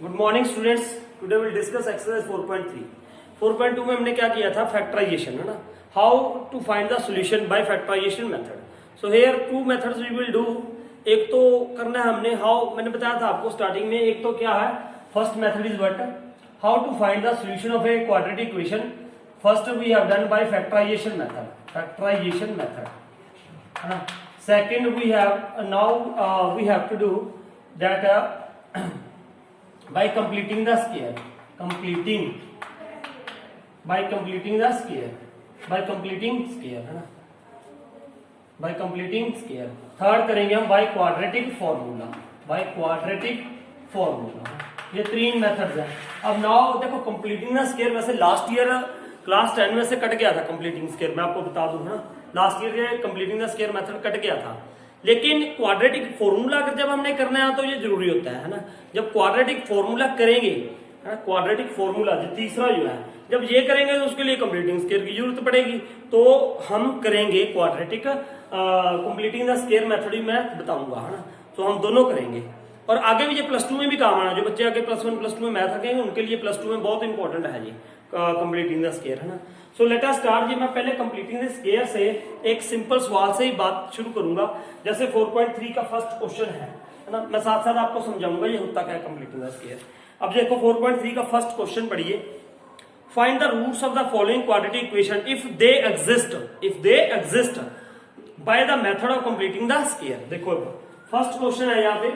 Good morning students, today will discuss exercise 4.3। 4.2 में हमने क्या किया था, फैक्टराइजेशन, है ना, how to find the solution by factorization method. So here two methods we will do. एक तो करना है हमने हाउ, मैंने बताया था आपको स्टार्टिंग में, एक तो क्या है, first method is what, how to find the solution of a quadratic equation. First we have done by factorization method, factorization method, है ना। Second we have now we have to do that by completing the square, completing by completing the square, by completing square, है ना, by completing square। Third करेंगे हम by quadratic formula, by quadratic formula। ये तीन methods हैं। अब now देखो completing the square, वैसे लास्ट ईयर क्लास 10 में से कट गया था completing square, मैं आपको बता दूं, है ना, लास्ट ईयर ये completing the square method cut गया था। लेकिन क्वाड्रेटिक फॉर्मूला अगर जब हमने करना है तो ये जरूरी होता है ना। जब क्वाड्रेटिक फॉर्मूला करेंगे, है ना, क्वाड्रेटिक फॉर्मूला जो तीसरा जो है, जब ये करेंगे तो उसके लिए कंप्लीटिंग स्क्वायर की जरूरत पड़ेगी। तो हम करेंगे quadratic completing the square method ही मैं बताऊंगा, है ना। तो हम दोनों करेंगे और आगे भी ये प्लस 2 में भी काम आना। जो बच्चे आगे प्लस 1 प्लस 2 में मैथ रखेंगे उनके लिए प्लस 2 में बहुत इंपॉर्टेंट है ये कंप्लीटिंग द स्क्वायर, है ना। So let us start. जी मैं पहले कंप्लीटिंग द स्क्वायर से एक सिंपल सवाल से ही बात शुरू करूंगा। जैसे 4.3 का फर्स्ट क्वेश्चन है ना, मैं साथ साथ आपको समझाऊंगा ये होता क्या है कंप्लीटिंग द स्क्वायर। अब देखो 4.3 का फर्स्ट क्वेश्चन पढ़िए। Find the roots of the following quadratic equation if they exist by the method of completing the square. देखो फर्स्ट क्वेश्चन है यहाँ पे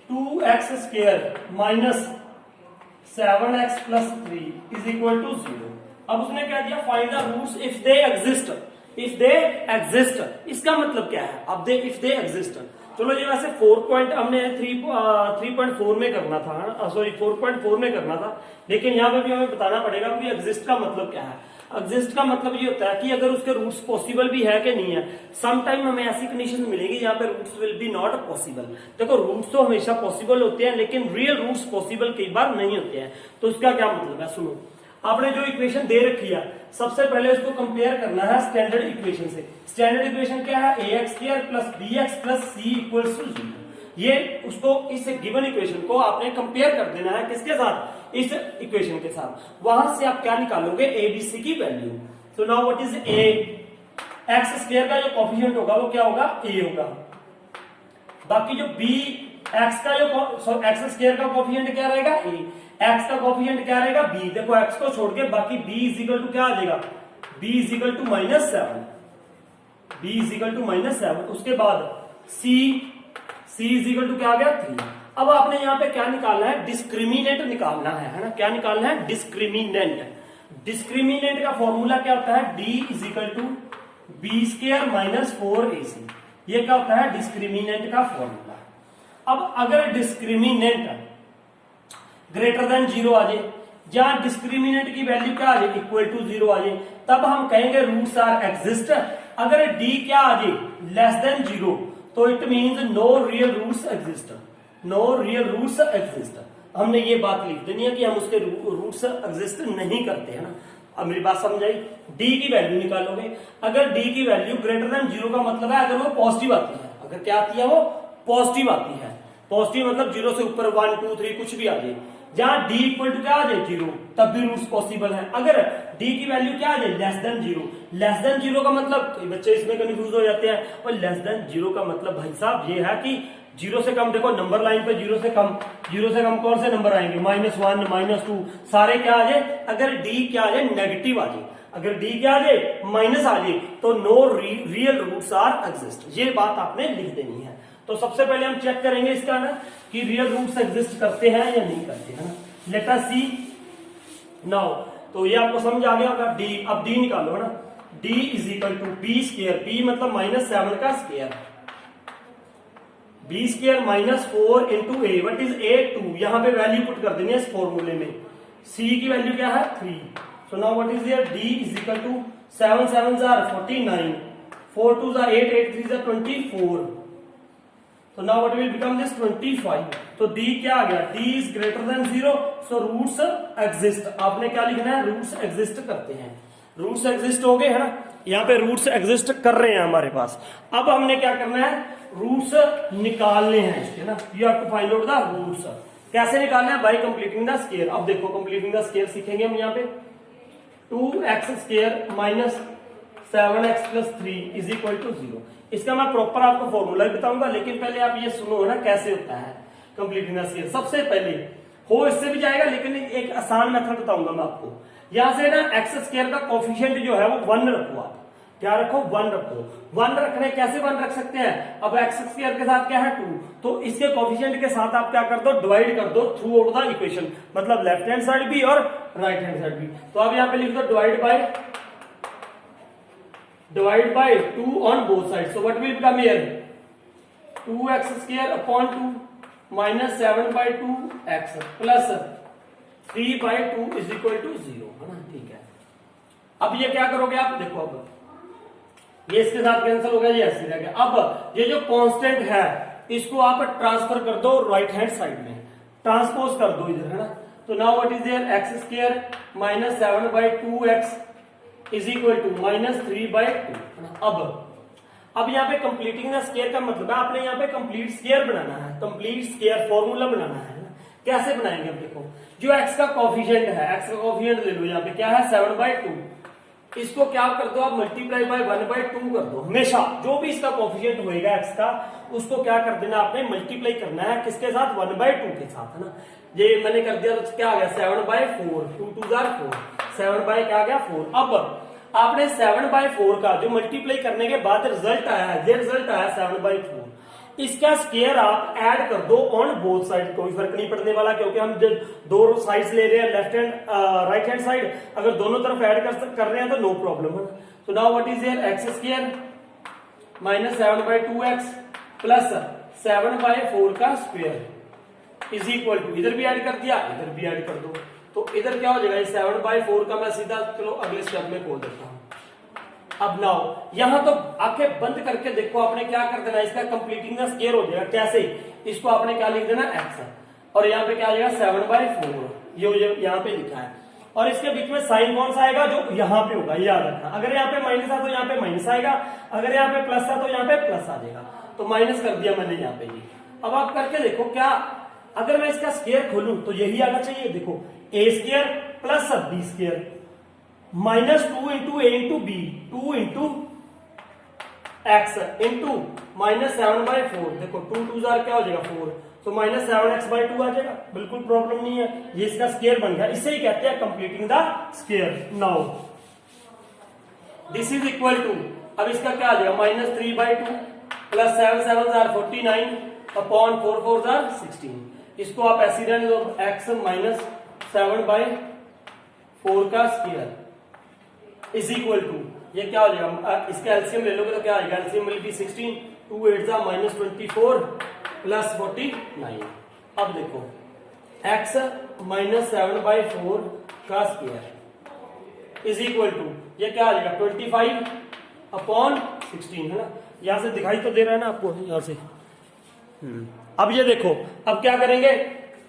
2x square minus 7x plus 3 is equal to 0। अब उसने क्या दिया, find the roots if they exist. If they exist इसका मतलब क्या है, अब इफ दे एग्जिस्ट। चलो ये वैसे 3.4 में करना था, सॉरी 4.4 में करना था, लेकिन यहाँ पे भी हमें बताना पड़ेगा कि एग्जिस्ट का मतलब क्या है। एग्जिस्ट का मतलब ये होता है कि अगर उसके रूट्स पॉसिबल भी है कि नहीं है। सम टाइम हमें ऐसी कंडीशन मिलेगी जहां पे roots will be not possible. देखो रूट्स तो हमेशा पॉसिबल होते हैं, लेकिन रियल रूट्स पॉसिबल कई बार नहीं होते हैं। तो इसका क्या मतलब है, सुनो। आपने जो इक्वेशन दे रखी है, सबसे पहले उसको कंपेयर करना है स्टैंडर्ड इक्वेशन से। स्टैंडर्ड इक्वेशन क्या है, ax square plus bx plus c equals to 0। ये उसको, इस गिवन इक्वेशन को आपने कंपेयर कर देना है किसके साथ, इस इक्वेशन के साथ। वहां से आप क्या निकालोगे, abc की value. So now what is a, x square का जो कोफिशिएंट होगा वो क्या होगा, a होगा। बाकी जो b एक्स का जो एक्स स्क्वायर का कोफिशिएंट क्या रहेगा, a, एक्स का कोफिशिएंट क्या रहेगा, b। देखो एक्स को छोड़ के बाकी b इज इक्वल टू क्या आ जाएगा, b is equal to -7, b is equal to -7। उसके बाद c इज इक्वल टू क्या आ गया, 3। अब आपने यहाँ पे क्या निकालना है, डिस्क्रिमिनेंट निकालना है ना। क्या निकालना है, डिस्क्रिमिनेंट। डिस्क्रिमिनेंट का फॉर्मूला क्या होता है, d is equal to B square minus 4ac। ये क्या होता है, डिस्क्रिमिनेंट का फॉर्मूला। अब अगर डिस्क्रिमिनेंट ग्रेटर देन 0 आ जाए, जहां डिस्क्रिमिनेंट की वैल्यू क्या आ जाए, इक्वल टू 0 आ जाए, तब हम कहेंगे रूट्स आर एग्जिस्ट। अगर d क्या आ जाए, लेस देन 0, तो it means no real roots exist, no real roots exist. हमने ये बात लिख देनी है कि हम उसके रूट्स एग्जिस्ट नहीं करते, है ना। अब मेरी बात समझ आई। d की वैल्यू निकालोगे, अगर d की वैल्यू ग्रेटर देन 0 का मतलब है अगर वो पॉजिटिव आती है। अगर क्या आती है, वो पॉजिटिव आती है। पॉजिटिव मतलब 0 से ऊपर 1 2 3 कुछ भी आ जाए। जहां d इक्वल टू क्या आ जाए, 0, तब भी रूट्स पॉसिबल है। अगर d की वैल्यू क्या आ जाए, लेस देन 0। लेस देन 0 का मतलब, कई बच्चे इसमें कंफ्यूज हो जाते हैं, और लेस देन 0 का मतलब भाई साहब ये है कि 0 से कम। देखो नंबर लाइन पे 0 से कम कौन से नंबर आएंगे, -1 -2 सारे क्या आ जाए। अगर d क्या आ जाए, नेगेटिव आ जाए, अगर d क्या आ जाए, माइनस आ जाए, तो no real roots are exist. ये बात आपने लिख देनी है। तो सबसे पहले हम चेक करेंगे इसका ना कि रियल रूट्स एग्जिस्ट करते हैं या नहीं करते हैं। लेट अस सी नाउ। तो ये आपको समझ आ गया होगा। d, अब d निकालो, है ना। d is equal to b square, b मतलब -7 का square, b square minus 4 into a, what is a 2। यहां पे वैल्यू पुट कर देनी है इस फॉर्मूले में। c की वैल्यू क्या है, 3। So now what is here, d is equal to 7 7 49, 4 2 8 8 3 24। So now what will become this 25। तो d क्या आ गया, d is greater than 0, so roots exist। आपने क्या लिखना है, roots exist करते हैं। रूट्स एग्जिस्ट हो गए है ना, यहाँ पे रूट्स एग्जिस्ट कर रहे हैं हमारे पास। अब हमने क्या करना है, रूट्स निकालने हैं इसके ना, you have to find out the roots. कैसे निकालना है, बाय कंप्लीटिंग द स्क्वायर। अब देखो कंप्लीटिंग द स्क्वायर सीखेंगे हम यहाँ पे, 2x square minus 7x plus 3 is equal to 0। इसका मैं प्रॉपर आपको फॉर्मूला बताऊंगा, लेकिन पहले आप ये सुनो ना कैसे होता है कंप्लीटिंग द स्क्वायर। सबसे पहले हो इससे भी जाएगा, लेकिन एक आसान मेथड बताऊंगा मैं आपको। यहां से ना एक्स स्क्वायर का कोफिशिएंट जो है वो 1 रखो, आप क्या रखो, 1 रखो। 1 रखने कैसे 1 रख सकते हैं, अब एक्स स्क्वायर के साथ क्या है 2, तो इसके कोफिशिएंट के साथ आप क्या कर दो, डिवाइड कर दो थ्रू आउट द इक्वेशन, मतलब लेफ्ट हैंड साइड भी और राइट हैंड साइड भी। तो आप यहाँ पे लिख दो divide by 2 on both side. So what will become here, 2x square upon 2 minus 7/2x plus 3/2 is equal to 0, है ना, ठीक है। अब ये क्या करोगे आप, देखो अब ये इसके साथ कैंसिल हो गया, ये ऐसे रह गया। अब ये जो कांस्टेंट है इसको आप ट्रांसफर कर दो राइट हैंड साइड में, ट्रांसपोज कर दो इधर, है ना। तो now what is there, x square minus 7/2x is equal to minus 3/2। अब यहाँ पे कंप्लीटिंग द स्क्वायर का मतलब है आपने यहाँ पे कंप्लीट स्क्वायर बनाना है, कंप्लीट स्क्वायर फॉर्मूला बनाना है ना। कैसे बनाएंगे, अब देखो जो x का कोफिशिएंट है, x का कोफिशिएंट ले लो, यहाँ पे क्या है 7/2, इसको क्या कर दो आप, मल्टीप्लाई बाय 1/2 कर दो। हमेशा जो भी इसका कोफिशिएंट होएगा x का, उसको क्या कर देना आपने, मल्टीप्लाई करना है किसके साथ, 1/2 के साथ, है ना। ये मैंने कर दिया तो क्या आ गया 7/4, 2 2 4, 7 बाय क्या आ गया 4। अब आपने 7/4 का जो मल्टीप्लाई करने के बाद रिजल्ट आया है, ये रिजल्ट आया 7/4, इसका स्क्वायर आप ऐड कर दो ऑन बोथ साइड, कोई फर्क नहीं पड़ने वाला, क्योंकि हम जब दो साइड्स ले रहे हैं, left hand right hand side, अगर दोनों तरफ ऐड कर रहे हैं तो नो प्रॉब्लम है। तो now what is here, x square minus 7/2x plus 7/4 का स्क्वायर इज इक्वल टू, इधर भी ऐड कर दिया, इधर भी ऐड कर दो, तो इधर क्या हो जाएगा, 7/4 का मैं सीधा चलो अगले स्टेप में खोल देता हूं। अब नाउ यहां तो आंखें बंद करके देखो, आपने क्या कर देना, इसका कंप्लीटिंग द स्क्वायर हो जाएगा। कैसे, इसको आपने क्या लिख देना x, और यहाँ पे क्या आ जाएगा 7/4, ये यहाँ पे लिखा है, और इसके बीच में साइन कौन सा आएगा, जो यहाँ पे होगा, याद रखना। अगर यहाँ पे माइनस है तो यहाँ पे माइनस आएगा, अगर यहाँ पे प्लस है तो यहाँ पे प्लस आ जाएगा। तो माइनस कर दिया मैंने यहाँ पे ये। अब आप करके देखो, क्या अगर मैं इसका स्क्वायर खोलूं तो यही आना चाहिए। देखो a square plus b square minus 2 into a into b, 2 into x into minus 7/4, देखो 2 2 क्या हो जाएगा 4, तो माइनस 7x/2 आ जाएगा, बिल्कुल प्रॉब्लम नहीं है, ये इसका स्क्वायर बन गया। इसे ही कहते हैं completing the square. Now this is equal to, अब इसका क्या आ जाएगा, माइनस 3/2 प्लस 7 7 49 अपॉन 4 4 16। इसको आप ऐसे रहने दो, x माइनस 7/4 का स्क्वायर इज इक्वल टू, ये क्या हो जाएगा, इसका एलसीएम ले लोगे तो क्या आएगा, एलसीएम विल बी 16, 2 8 जा माइनस 24 प्लस 49। अब देखो x माइनस 7/4 का स्क्वायर इज इक्वल टू, ये क्या आ जाएगा 25 अपॉन 16, है ना। यहां से दिखाई तो दे रहा है ना आपको, यहां से। अब ये देखो, अब क्या करेंगे,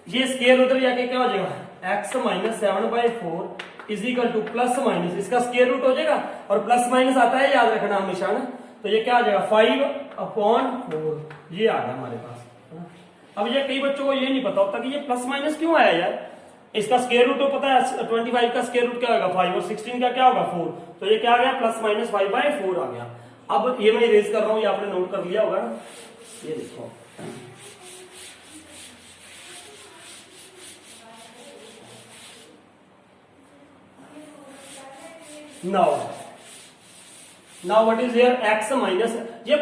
ये स्क्वायर उधर जाके क्या हो जाएगा, x minus 7/4 is equal to plus minus, इसका स्क्वायर रूट हो जाएगा, और प्लस माइनस आता है, याद रखना हमेशा ना। तो ये क्या आ जाएगा 5/4, ये आ गया हमारे पास। अब ये कई बच्चों को ये नहीं पता होता कि ये प्लस माइनस क्यों आया यार, इसका स्क्वायर रूट तो पता है, 25 का स्क्वायर रूट क्या होगा 5, और 16 का क्या होगा 4, तो ये क्या आ गया प्लस माइनस 5/4 आ गया। अब ये मैं इरेज कर रहा हूं, ये आपने नोट कर लिया होगा ना, ये देखो now what is here, x minus, ये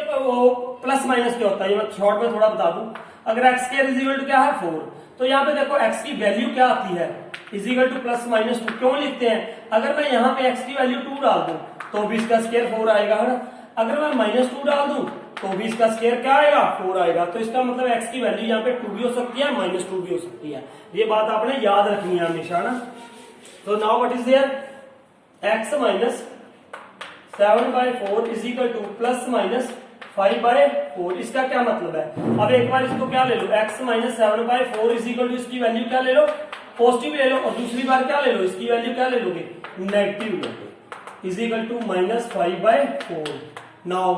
प्लस माइनस क्या होता है, ये मैं शॉर्ट में थोड़ा बता दूं। अगर x square is equal to क्या है 4, तो यहाँ पे देखो x की वैल्यू क्या आती है, is equal to plus minus 2। क्यों लिखते हैं, अगर मैं यहाँ पे x की वैल्यू 2 डाल दूं तो भी इसका स्क्वायर 4 आएगा, है ना। अगर मैं माइनस 2 डाल दूं तो भी इसका स्क्वायर क्या आएगा 4 आएगा। तो इसका मतलब x की वैल्यू यहाँ पे 2 भी हो सकती है, माइनस 2 भी हो सकती है, ये बात आपने याद रखनी है हमेशा ना। तो now what is here, x minus 7/4 is equal to plus minus 5/4, इसका क्या मतलब है। अब एक बार इसको क्या ले लो, x minus 7/4 is equal to, इसकी वैल्यू क्या ले लो, पॉजिटिव ले लो, और दूसरी बार क्या ले लो, इसकी वैल्यू क्या ले लोगे, नेगेटिव ले लो। Is equal to -5/4। Now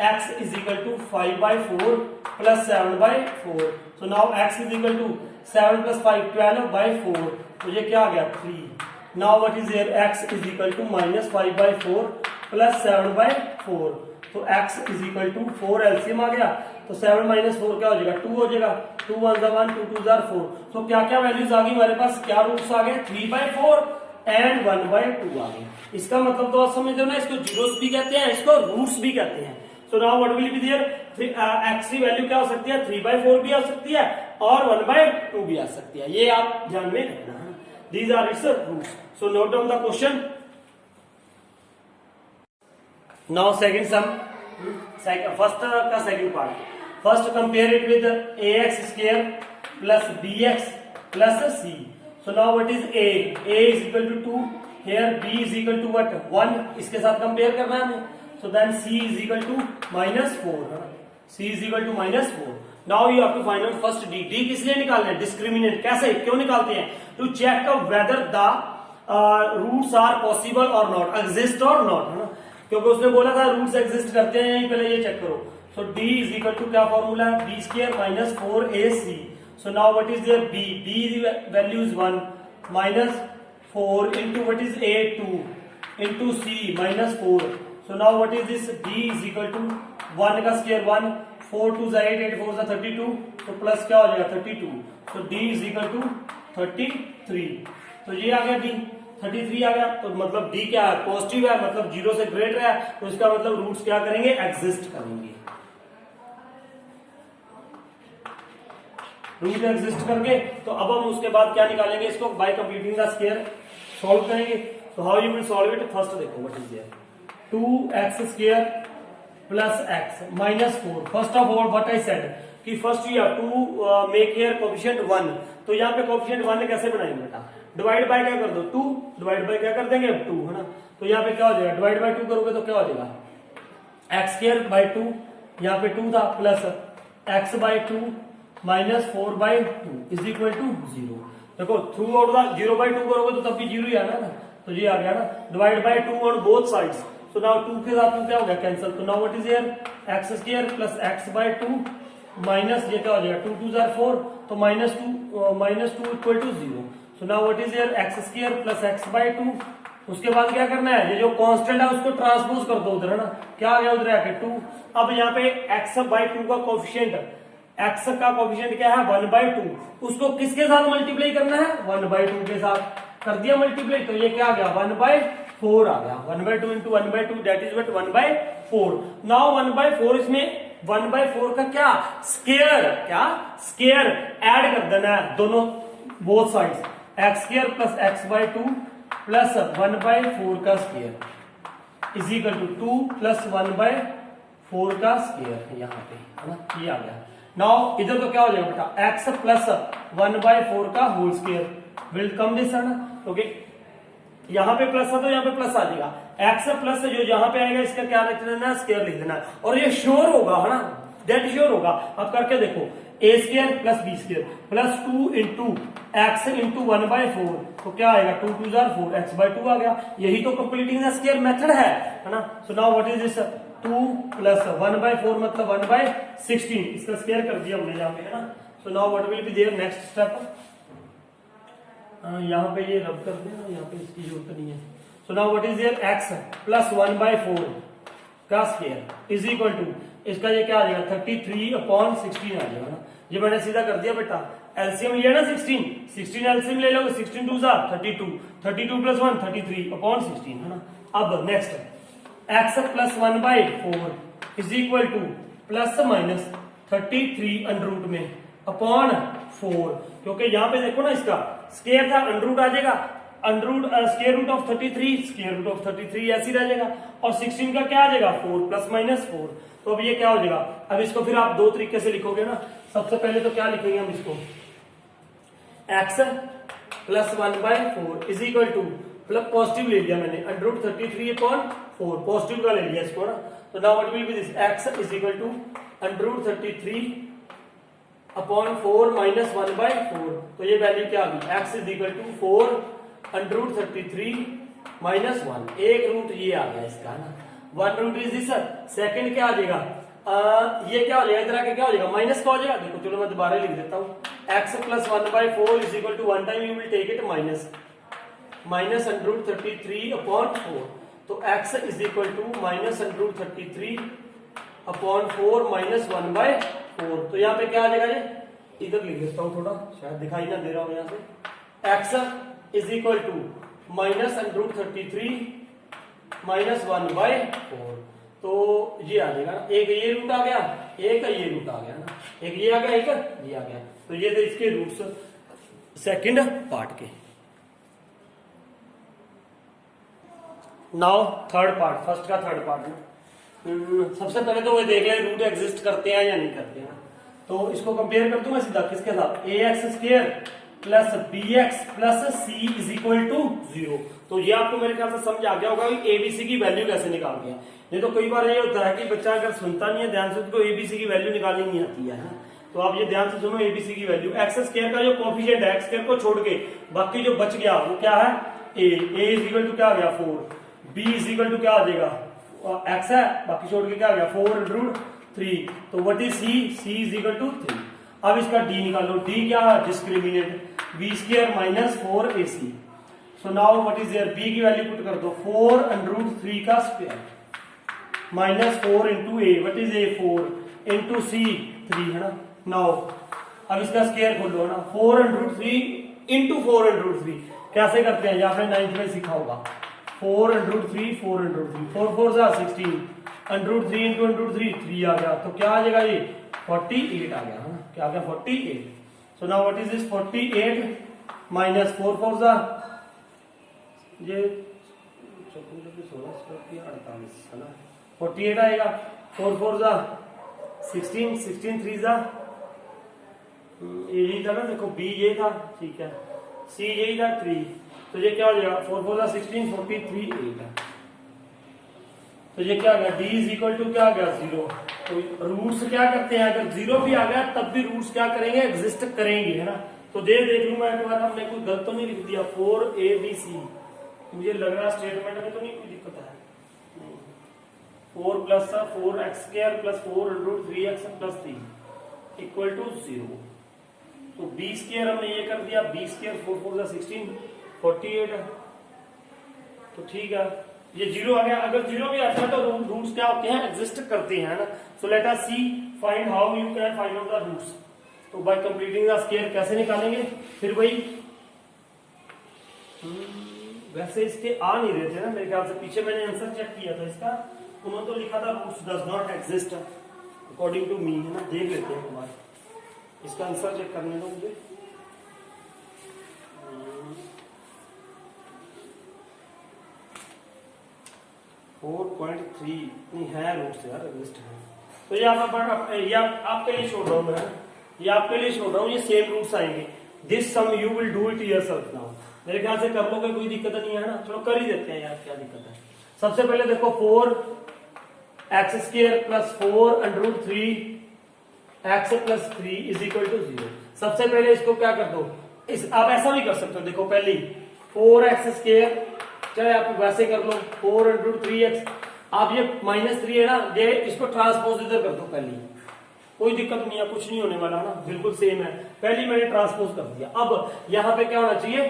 x is equal to 5/4 plus 7/4। so now x is equal to 7 plus 5 12/4। तो ये क्या आ गया 3। now what is here x is equal to -5/4 plus 7/4। तो x is equal to 4 LCM आ गया, तो 7 - 4 क्या हो जाएगा 2 हो जाएगा। 2 1 1 2 2 4। तो क्या क्या वैल्यूज आ गई हमारे पास, क्या रूट्स आ गए 3/4 एंड 1/2 आ गए। इसका मतलब तो आप समझ रहे हो ना, इसको जीरोस भी कहते हैं, इसको रूट्स भी कहते हैं। So now what will be there? x की वैल्यू क्या हो सकती है 3/4 भी आ सकती है और 1/2 भी आ सकती है, ये आप ध्यान में रखना है। These are its roots. So note down the question. Now second sum, first का second part. First compare it with ax square plus bx plus c. So now what is a? A is equal to 2. Here b is equal to what? 1. इसके साथ compare करना है हमें। So then c is equal to -4। c is equal to -4। Now you have to find out first d। d किस लिए निकालना है, discriminant. कैसे, क्यों निकालते हैं, to check whether the roots are possible और नॉट, एग्जिस्ट और नॉट, है ना, क्योंकि उसने बोला था रूट्स एग्जिस्ट करते हैं, पहले ये चेक करो। So d is equal to क्या फॉर्मूला है, b² - 4ac। So now what is there b? b value is 1 -4 into what is a 2 into c -4। So now what is this? d is equal to 1 का square 1, 4 2 8 8 4 32, तो plus क्या हो जाएगा 32। तो d is equal to 33। तो ये आ गया d 33 आ गया। तो मतलब d क्या है, पॉजिटिव है, मतलब 0 से ग्रेटर है, तो इसका मतलब रूट्स क्या करेंगे, एग्जिस्ट करेंगे। रूट एग्जिस्ट करके तो अब हम उसके बाद क्या निकालेंगे, इसको by completing the square solve करेंगे। तो how you will solve it, first देखो what is there 2x² plus x -4। First of all what I said कि first you have to make here coefficient 1। तो यहाँ पे कोएफिशिएंट 1 कैसे बनाएंगे बेटा, डिवाइड बाय क्या कर दो 2, डिवाइड बाय क्या कर देंगे 2, है ना। तो यहाँ पे क्या हो जाएगा, डिवाइड बाय 2 करोगे तो क्या हो जाएगा x²/2, यहाँ पे 2 था, plus x/2 -4/2 is equal to 0। देखो थ्रू आउट द 0/2 करोगे तो तब भी 0 ही आना ना, तो ये आ गया ना, divide by 2 on both sides. So now 2 के साथ क्या हो गया कैंसिल। तो now what is here x² plus x/2 minus ये क्या हो जाएगा 2 2 4, तो -2 equal to 0। So now what is here x² plus x/2। उसके बाद क्या करना है, ये जो कांस्टेंट है उसको ट्रांसपोज कर दो उधर, है ना, क्या आ गया उधर आके 2। अब यहाँ पे x/2 का कोएफिशिएंट, x का कोएफिशिएंट क्या है 1/2, उसको किसके साथ मल्टीप्लाई करना है 1/2 के साथ, कर दिया मल्टीप्लाई, तो ये क्या आ गया 1/4 आ गया। 1/2 into 1/2 that is what 1/4। Now 1/4 इसमें 1/4 का क्या स्क्वायर ऐड कर देना है दोनों both sides, x² plus x/2 plus 1/4 का square is equal to 2 plus 1/4 का स्क्वायर, यहाँ पे है ना, ये आ गया। नाउ इधर तो क्या हो जाएगा बेटा x प्लस 1/4 का whole square will come this, है ना, क्योंकि यहाँ पे प्लस है तो यहाँ पे प्लस आ जाएगा, x प्लस जो यहाँ पे आएगा इसका क्या लिख देना, स्क्वायर लिख देना, और ये श्योर होगा, है ना, डेट श्योर होगा। अब करके देखो a² plus b² plus 2 into x into 1/4, तो क्या आएगा 2 2 4 x/2 आ गया। यही तो कंप्लीटिंग द स्क्वायर मेथड है ना। So now what is this 2 plus 1/4 मतलब 1/16, इसका स्क्वायर कर दिया हमने यहाँ पे, है ना। So now what will be there next step, यहाँ पे ये रब कर देना, यहाँ पे इसकी जरूरत नहीं है। So now what is there x plus 1/4 का स्क्वायर इज इक्वल टू, इसका ये क्या आ जाएगा 33/16 आ जाएगा ना। ये मैंने सीधा कर दिया बेटा, एलसीएम लिया ना 16 एलसीएम ले लोगे, 16 2 32, 32 प्लस 1 33/16, है ना। अब next x plus 1/4 is equal to plus minus 33 under में अपॉन 4, क्योंकि यहाँ पे देखो ना इसका स्क्वायर था, अंडर आ जाएगा, square root of 33, square root of 33 ऐसे रह जाएगा, और 16 का क्या आ जाएगा 4 प्लस माइनस 4। तो अब ये क्या हो जाएगा, अब इसको फिर आप दो तरीके से लिखोगे ना। सबसे पहले तो क्या लिखेंगे हम इसको, x plus 1/4 is equal to, plus positive ले लिया मैंने, अंडर 33/4 पॉजिटिव का ले लिया इसको ना। तो now what will be this, x is equal to under 33/4 minus 1/4। तो ये वैल्यू क्या आ गई, x is equal to 4 under 33 -1, एक रूट ये आ गया इसका ना, 1 रूट इज दिस। सेकंड क्या आ जाएगा, ये क्या हो जाएगा, इधर आके क्या हो जाएगा, माइनस का हो जाएगा। देखो चलो मैं दोबारा लिख देता हूँ, x plus 1/4 is equal to 1 time you will take it minus under 33 upon 4। तो x is equal to minus under 33 upon 4 minus 1/4। तो यहाँ पे क्या आ जाएगा, ये इधर लिख देता हूँ, थोड़ा शायद दिखाई ना दे रहा हूँ यहाँ से। x is equal to minus under 33 minus 1/4। तो ये आ जाएगा ना, एक ये रूट आ गया, एक ये रूट आ गया ना, एक ये आ गया, एक ये आ गया। तो ये थे इसके रूट्स सेकंड पार्ट के। नाउ थर्ड पार्ट, फर्स्ट का थर्ड पार्ट में सबसे पहले तो वो देख ले रूट एग्जिस्ट करते हैं या नहीं करते हैं। तो इसको कंपेयर कर दूं मैं सीधा किसके साथ, ax² plus bx plus c is equal to 0। तो ये आपको मेरे ख्याल से समझ आ गया होगा कि एबीसी की वैल्यू कैसे निकालते हैं। नहीं तो कई बार ये होता है कि बच्चा अगर सुनता नहीं है ध्यान से, उसको एबीसी की वैल्यू निकालनी नहीं आती है ना। तो आप ये ध्यान से सुनो, एबीसी की वैल्यू x² का जो कोफिशिएंट है, x² को छोड़ के बाकी जो बच गया वो क्या है, a इज इक्वल टू क्या आ गया 4, b इज इक्वल टू क्या आ जाएगा x है, बाकी छोड़ के क्या आ गया 4 रूट 3। तो what is c is equal to 3। अब इसका d निकालो, d क्या है, discriminant b² minus 4ac। So now what is there, b की वैल्यू पुट कर दो 4 अंडर रूट 3 का square minus 4 into a, what is a 4 into c 3 है ना। नाउ अब इसका स्क्वायर खोल लो ना, 4 under root 3 into 4 under root 3 कैसे करते हैं, ये आपने 9th में सीखा होगा। 4 अंडर रूट 3 4 अंडर रूट 3 4 4 जा 16 अंडर रूट 3 इंटू अंडर रूट 3 3 आ गया। तो क्या आ जाएगा, ये 48 आ गया है ना, क्या आ गया 48। सो now what is this 48 minus 4 4 जा ये 48 है ना, 48 आएगा, 4 4 जा 16 16 3 जा यही था ना, देखो b ये था, ठीक है, c यही था 3। तो ये क्या हो जाएगा 4 4 जा 16 43 8 है। तो ये क्या आ गया, d इज इक्वल टू क्या आ गया 0। तो रूट्स क्या करते हैं, अगर 0 भी आ गया तब भी रूट्स क्या करेंगे, एग्जिस्ट करेंगे, है ना। तो देख लूं मैं एक बार, हमने कोई गलत तो नहीं लिख दिया 4abc, मुझे लग रहा स्टेटमेंट में तो नहीं कोई दिक्कत है, 4 plus 4x² plus 4 root 3x plus 3 equal to 0। तो b² हमने ये कर दिया, b² 4 4 जा 16 48 है। तो ठीक है, ये 0 आ गया। अगर 0 भी आता है तो रूट्स क्या होते हैं, एग्जिस्ट करते हैं ना। So let us see find how you can find out the roots. तो बाय कंप्लीटिंग द स्क्वायर कैसे निकालेंगे, फिर वही वैसे इसके आ नहीं रहे थे ना मेरे ख्याल से, पीछे मैंने आंसर चेक किया था इसका, उन्होंने तो लिखा था roots does not exist according to me, है ना। देख लेते हैं तुम्हारे इसका आंसर चेक करने दो मुझे। 4.3 नहीं है रूट्स यार, एग्जिस्ट है। तो ये आपके लिए छोड़ रहा हूँ मैं, ये आपके लिए छोड़ रहा हूँ, ये सेम रूट्स आएंगे। This sum you will do it yourself now, मेरे ख्याल से कर लोगे, कोई दिक्कत नहीं है ना। चलो कर ही देते हैं यार, क्या दिक्कत है। सबसे पहले देखो 4x² plus 4 under root 3x plus 3 is equal to 0। सबसे पहले इसको क्या कर दो, आप ऐसा भी कर सकते हो, देखो पहले 4x², चाहे आप वैसे कर लो 4 अंडर रूट 3x, आप ये -3 है ना, ये इसको ट्रांसपोज इधर कर दो पहले, कोई दिक्कत नहीं है, कुछ नहीं होने वाला ना, बिल्कुल सेम है। पहले मैंने ट्रांसपोज कर दिया। अब यहाँ पे क्या होना चाहिए,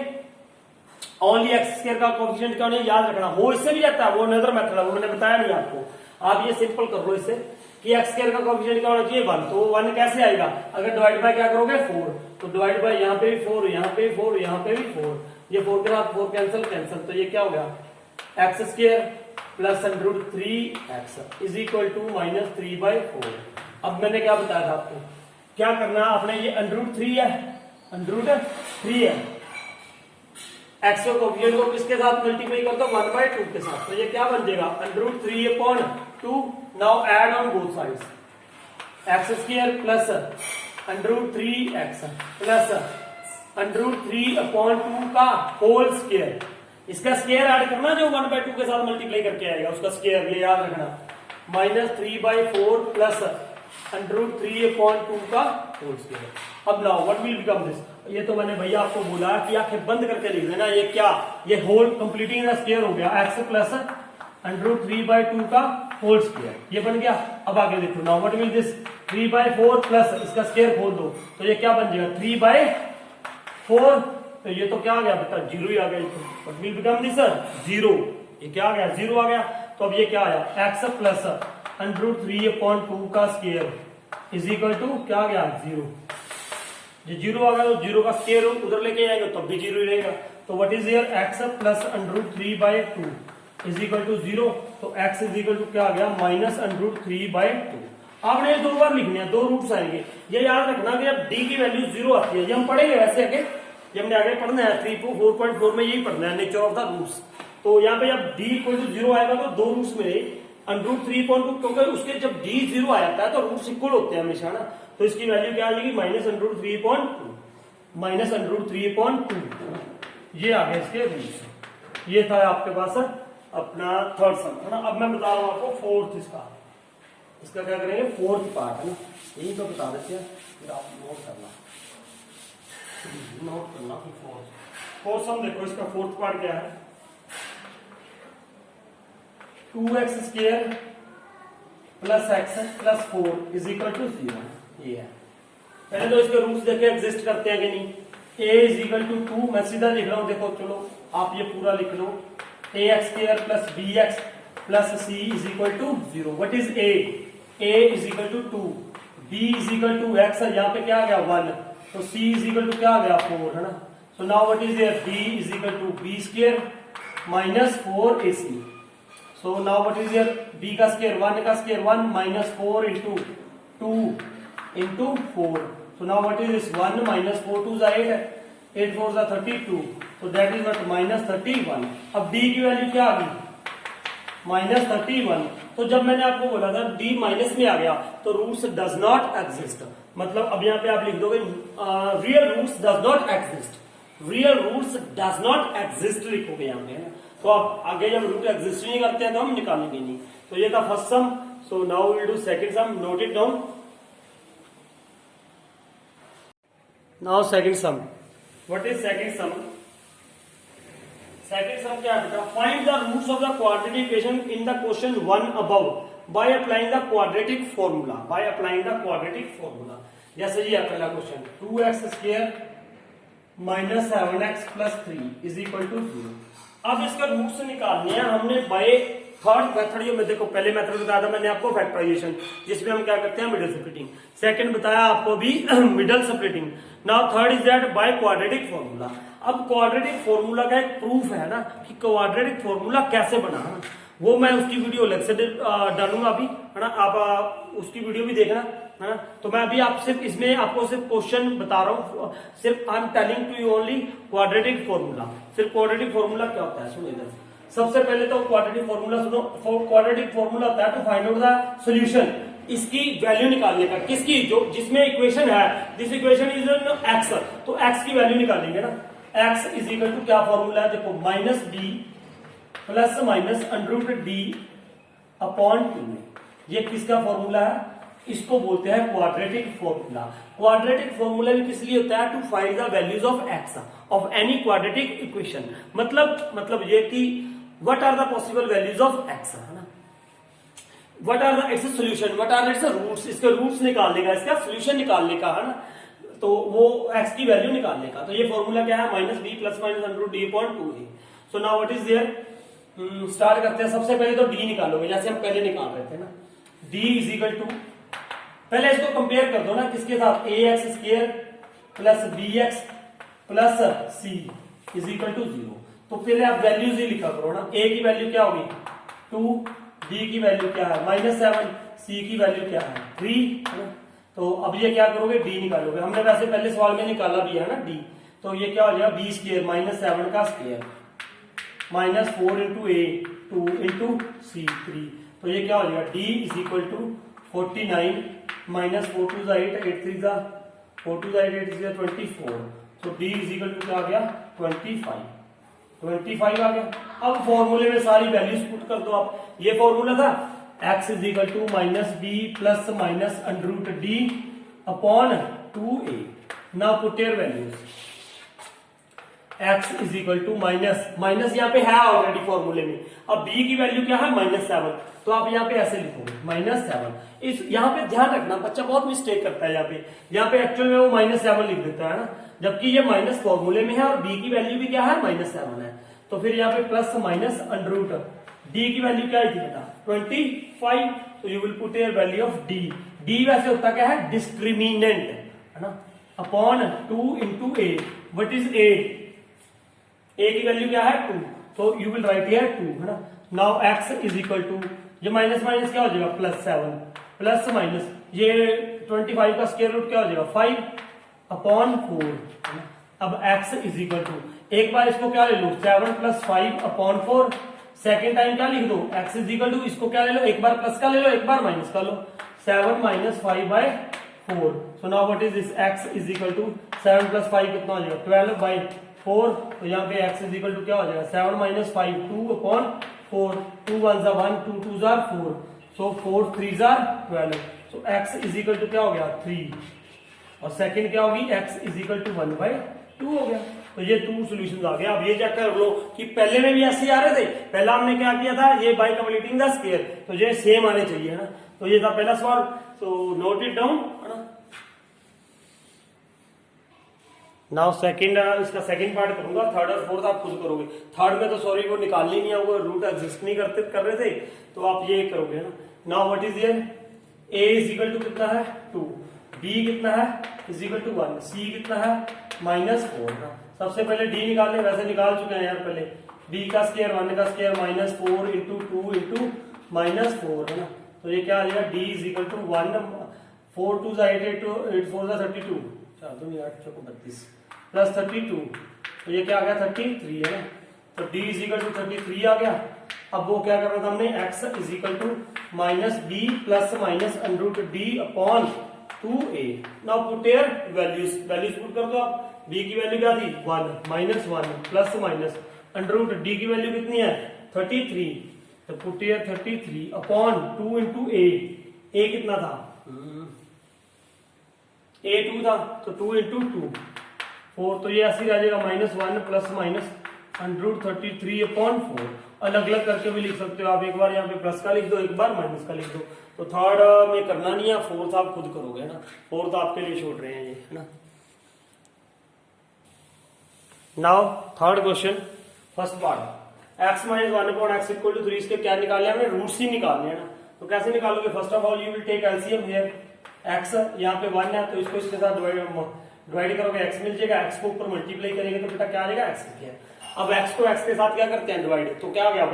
ओनली x² का कोएफिशिएंट क्या होना है, याद रखना। हो इससे भी जाता है, वो अनदर मेथड है, वो मैंने बताया नहीं आपको। आप ये सिंपल कर लो इससे कि x² का कोएफिशिएंट क्या होना चाहिए 1। तो 1 कैसे आएगा, अगर डिवाइड बाय क्या करोगे 4, तो डिवाइड बाय यहाँ पे भी 4, यहाँ पे भी 4, यहाँ पे भी 4, ये 4 के साथ 4 कैंसिल, तो ये क्या हो गया x² plus under root 3x is equal to -3/4। अब मैंने क्या बताया था आपको, क्या करना आपने, ये अंडर रूट 3 है, अंडर रूट 3 है, एक्स के कोएफिशिएंट को किसके साथ मल्टीप्लाई कर दो 1/2 के साथ। तो ये क्या बन जाएगा under root 3/2। Now add on both sides, x² plus under root 3x plus under root 3/2 का होल स्क्वायर। इसका स्क्वायर ऐड करना, जो 1/2 के साथ मल्टीप्लाई करके आएगा उसका स्क्वायर, ये याद रखना। -3/4 प्लस √3/2 का होल स्क्वायर। अब now what will become this, ये तो मैंने भैया आपको बोला कि आंखें बंद करके लिख देना, ये क्या, ये होल कंप्लीटिंग द स्क्वायर हो गया x प्लस √3/2 का होल स्क्वायर, ये बन गया। अब आगे देखो, now what will this 3/4 plus इसका स्क्वायर खोल दो तो ये क्या बन जाएगा 3/4, तो ये तो क्या आ गया बेटा 0 ही आ गया। व्हाट विल बिकम दिस 0, ये क्या आ गया 0 आ गया। तो अब ये क्या आया x प्लस √3/2 का स्क्वायर इज इक्वल टू क्या आ गया 0, ये 0 आ गया तो 0 का स्क्वायर उधर लेके जाएंगे तब भी 0 ही रहेगा। तो what is here x plus √3/2 is equal to 0, तो x इज इक्वल टू क्या आ गया -√3/2। आपने ये 2 बार लिखने हैं, 2 रूट्स आएंगे, ये याद रखना कि जब d की वैल्यू 0 आती है, ये हम पढ़ेंगे वैसे आगे, ये हमने आगे पढ़ना है 4.4 में यही पढ़ना है नेचर ऑफ द रूट्स। तो यहाँ पे जब d इक्वल टू 0 आएगा तो 2 रूट्स मिले √3/2, क्योंकि उसके जब d 0 आ जाता है तो रूट्स इक्वल होते हैं हमेशा ना, तो इसकी वैल्यू क्या आ जाएगी -√3/2, ये आ गया इसके रूट्स। ये था आपके पास अपना थर्ड सम है ना। अब मैं बता रहा हूं आपको फोर्थ, इसका क्या करेंगे फोर्थ पार्ट है ना, यही तो बता देते हैं, फिर आप नोट करना फोर्थ सम। देखो इसका फोर्थ पार्ट क्या है, 2x² plus x plus 4 is equal to 0, ये है। पहले तो इसके रूट्स देखे एग्जिस्ट करते हैं कि नहीं। a इज इक्वल टू 2, मैं सीधा लिख रहा हूं, देखो चलो आप ये पूरा लिख लो, ax² plus bx plus c is equal to 0। What is a is equal to 2, b is equal to x, यहाँ पे क्या आ गया 1, तो c इज इक्वल टू क्या आ गया 4 है ना। So now what is here b is equal to b² minus 4ac। So now what is here b का स्क्वायर 1 का square 1 minus 4 into 2 into 4। So now what is this 1 minus 4 2 8, 8 4 32, तो that is what -31। अब d की value क्या आ गई -31। तो जब मैंने आपको बोला था d माइनस में आ गया तो रूट्स डज नॉट एग्जिस्ट, मतलब अब यहाँ पे आप लिख दोगे real roots does not exist, real roots does not exist लिखोगे यहाँ पे, तो आप आगे जब रूट एग्जिस्ट नहीं करते हैं तो हम निकालेंगे नहीं। तो ये था first sum. So now will do second sum, note it down. Now second sum, what is second sum? Second sum क्या है? Find the roots of the quadratic equation in the question 1 above by applying the quadratic formula, by applying the quadratic formula. जैसे ये पहला question 2x² minus 7x plus 3 is equal to 0। अब इसका roots निकालने हैं हमने बाय थर्ड मेथड। ये मैं देखो पहले मेथड बताया था मैंने आपको फैक्टराइजेशन, जिसमें हम क्या करते हैं मिडिल स्प्लिटिंग। सेकंड बताया आपको भी middle splitting. Now third is that by quadratic formula. अब क्वाड्रेटिक फॉर्मूला का एक प्रूफ है ना कि क्वाड्रेटिक फॉर्मूला कैसे बनाना, वो मैं उसकी वीडियो अलग से डालूंगा अभी है ना, आप उसकी वीडियो भी देखना है ना। तो मैं अभी आप सिर्फ इसमें आपको सिर्फ क्वेश्चन बता रहा हूँ, सिर्फ I am telling to you only quadratic formula. सिर्फ क्वाड्रेटिक फॉर्मूला क्या होता है सुनो इधर। सबसे पहले तो क्वाड्रेटिक फॉर्मूला सुनो। क्वाड्रेटिक फॉर्मूला होता है to find out the solution, इसकी वैल्यू निकालने का, किसकी, जो जिसमें इक्वेशन है, दिस इक्वेशन इज एक्स, तो एक्स की वैल्यू निकालेंगे ना। एक्स इज इक्वल टू क्या फॉर्मूला है देखो, minus b plus minus √d upon 2। ये किसका फॉर्मूला है? इसको बोलते हैं क्वाड्रेटिक फॉर्मूला। क्वाड्रेटिक फॉर्मूला भी किस लिए होता है? To find the values of x of any quadratic equation. मतलब ये कि what are the possible values of x है ना, what are the its solution, what are its roots, इसके रूट्स निकालने का, इसका सॉल्यूशन निकालने का है ना, तो वो एक्स की वैल्यू निकालने का। तो ये फॉर्मूला क्या है? Minus b plus minus √d upon 2a। So now what is there, start करते हैं। सबसे पहले तो d निकालोगे जैसे हम पहले निकाल रहे थे ना, d इज इक्वल टू, पहले इसको कंपेयर कर दो ना किसके साथ, ax² plus bx plus c is equal to 0। तो पहले आप वैल्यूज ही लिखा करो ना। a की वैल्यू क्या होगी 2, b की वैल्यू क्या है -7, c की वैल्यू क्या है 3 है ना। तो अब ये क्या करोगे, d निकालोगे। हमने वैसे पहले सवाल में निकाला भी है ना d, तो ये क्या हो जाएगा b² माइनस 7 का square minus 4 into a 2 into c 3। तो ये क्या हो जाएगा d is equal to 49 minus 4 2 8 8 3 4 2 8 8 3 24। तो d इज इक्वल टू क्या आ गया 25 आ गया। अब फॉर्मूले में सारी वैल्यूज पुट कर दो आप। ये फॉर्मूला था x is equal to minus b plus minus under root d upon 2a। Now put your values, x is equal to minus यहाँ पे है ऑलरेडी फॉर्मूले में, अब b की वैल्यू क्या है -7, तो आप यहाँ पे ऐसे लिखोगे -7। इस यहाँ पे ध्यान रखना, बच्चा बहुत मिस्टेक करता है यहाँ पे एक्चुअल में वो -7 लिख देता है ना, जबकि ये माइनस फॉर्मूले में है और b की वैल्यू भी क्या है -7 है। तो फिर यहाँ पे plus minus under root d की वैल्यू क्या थी बेटा 25, तो you will put your value of d वैसे होता क्या है डिस्क्रिमिनेंट है ना, upon 2 into A. What is a की वैल्यू क्या है 2, तो यू विल राइट हियर 2 है ना। Now x is equal to, ये माइनस माइनस क्या हो जाएगा +7 प्लस माइनस ये 25 का स्क्वायर रूट क्या हो जाएगा 5 अपॉन 4 है ना। अब x इज इक्वल टू, एक बार इसको क्या ले लो 7 + 5 अपॉन 4, सेकेंड टाइम क्या लिख दो x इज इक्वल टू, इसको क्या ले लो, एक बार प्लस का ले लो एक बार माइनस का लो, 7 - 5/4। So now what is this, x is equal to 7 + 5 कितना हो जाएगा 12/4। तो यहाँ पे x इज इक्वल टू क्या हो जाएगा 7 - 5 2 upon 4, 2 1 = 1 2 2 = 4, so 4 3 = 12। So x is equal to क्या हो गया 3, और सेकंड क्या होगी x इज इक्वल टू 1/2 हो गया। तो ये 2 सॉल्यूशंस आ गए। अब ये चेक कर लो कि पहले में भी ऐसे ही आ रहे थे, पहला हमने क्या किया था ये बाय कंप्लीटिंग द स्क्वायर, तो ये सेम आने चाहिए है ना। तो ये था पहला सवाल, तो नोट इट डाउन है ना। नाउ सेकंड, इसका सेकंड पार्ट करूंगा, थर्ड और फोर्थ आप खुद करोगे। थर्ड में तो सॉरी वो निकालनी नहीं है, वो रूट एग्जिस्ट नहीं कर रहे थे, तो आप ये करोगे है ना। नाउ व्हाट इज ये, a इज इक्वल टू कितना है 2, b कितना है इज इक्वल टू 1, c कितना है -4 ना। सबसे पहले d निकालने, वैसे निकाल चुके हैं यार पहले, b का स्क्वायर 1 का स्क्वायर -4 इंटू 2 इंटू -4 है ना। तो ये क्या आ जाएगा d is equal to 1, 4 2 8 8 8 4 32, 4 2 8 4 32 plus 32, तो ये क्या आ गया 33 है ना। तो d इज इक्वल टू 33 आ गया। अब वो क्या करना था हमने, x is equal to -b plus minus under root d upon 2a। Now put your values put कर दो आप। b की वैल्यू क्या थी 1 -1 plus minus under root d की वैल्यू कितनी है 33, तो put your 33 upon 2 into a कितना था a 2 था, तो 2 इंटू 2 4, तो ये ऐसे ही रह जाएगा -1 plus minus under root 33 upon 4। अलग अलग करके भी लिख सकते हो आप, एक बार यहाँ पे प्लस का लिख दो एक बार माइनस का लिख दो। तो थर्ड में करना नहीं है, फोर्थ आप खुद करोगे ना, फोर्थ आपके लिए छोड़ रहे हैं ये है ना। Now third question, first part, x - 1/x equal to 3, इसके क्या निकालने हैं हमें, रूट्स ही निकालने हैं ना। तो कैसे निकालोगे, first of all you will take LCM here, x यहाँ पे 1 है तो इसको इसके साथ डिवाइड करोगे x मिल जाएगा, x को ऊपर मल्टीप्लाई करेंगे तो बेटा क्या आ जाएगा x लिखे। अब x को x के साथ क्या करते हैं डिवाइड, तो क्या आ गया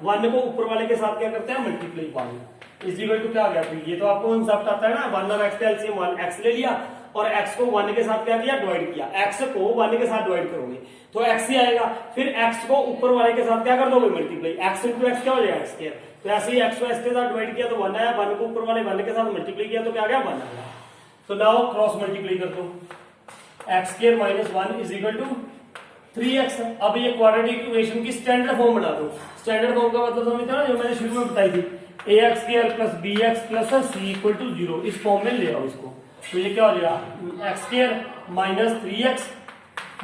1 को ऊपर वाले के साथ क्या करते हैं मल्टीप्लाई 1 इज इक्वल टू क्या आ गया 3। ये तो आपको कंसेप्ट आता है ना, 1 और x का एलसीएम 1, x ले लिया और x को 1 के साथ क्या किया डिवाइड किया, x को 1 के साथ डिवाइड करोगे तो x ही आएगा, फिर x को ऊपर वाले के साथ क्या कर दोगे मल्टीप्लाई, x इंटू x क्या हो जाएगा x स्क्वायर। तो ऐसे ही x को x के साथ डिवाइड किया तो 1 आया, 1 को ऊपर वाले 1 के साथ मल्टीप्लाई किया तो क्या आ गया 1 आ गया। तो नाउ क्रॉस मल्टीप्लाई कर दो, x square - 1 is equal to 3x। अब ये क्वाड्रेटिक इक्वेशन की स्टैंडर्ड फॉर्म बना दो। स्टैंडर्ड फॉर्म का मतलब समझते हो ना, जो मैंने शुरू में बताई थी, ax square plus bx plus c equal to 0, इस फॉर्म में ले आओ इसको। तो ये क्या हो जाएगा x square - 3x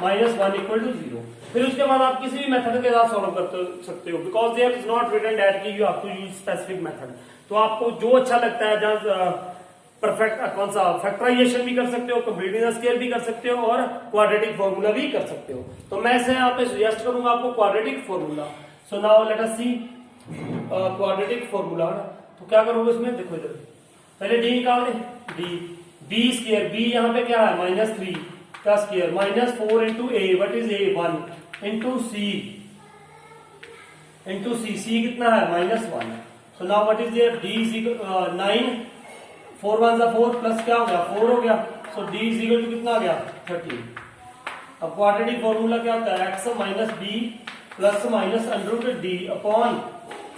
- 1 equal to 0। फिर उसके बाद आप किसी भी मेथड के साथ सॉल्व कर सकते हो, because there is not written that कि you have to use specific method. तो आपको जो अच्छा लगता है, जहां परफेक्ट कौन सा फैक्टराइजेशन भी कर सकते हो, कंप्लीटिंग द स्क्वायर भी कर सकते हो और क्वाड्रेटिक फॉर्मूला भी कर सकते हो। तो मैं इसे यहाँ पे सजेस्ट करूंगा आपको quadratic formula. So now let us see quadratic formula. तो क्या करोगे इसमें, देखो इधर पहले डी निकाल दे, बी स्क्वायर, बी यहाँ पे क्या है -3 का square -4 into A, what is A 1 into C कितना है -1। So now what is there, D is 9 4 1 = 4 plus क्या हो गया 4 हो गया। So d is equal to कितना आ गया 13। अब क्वाड्रेटिक फॉर्मूला क्या होता है, x - b plus minus under root d upon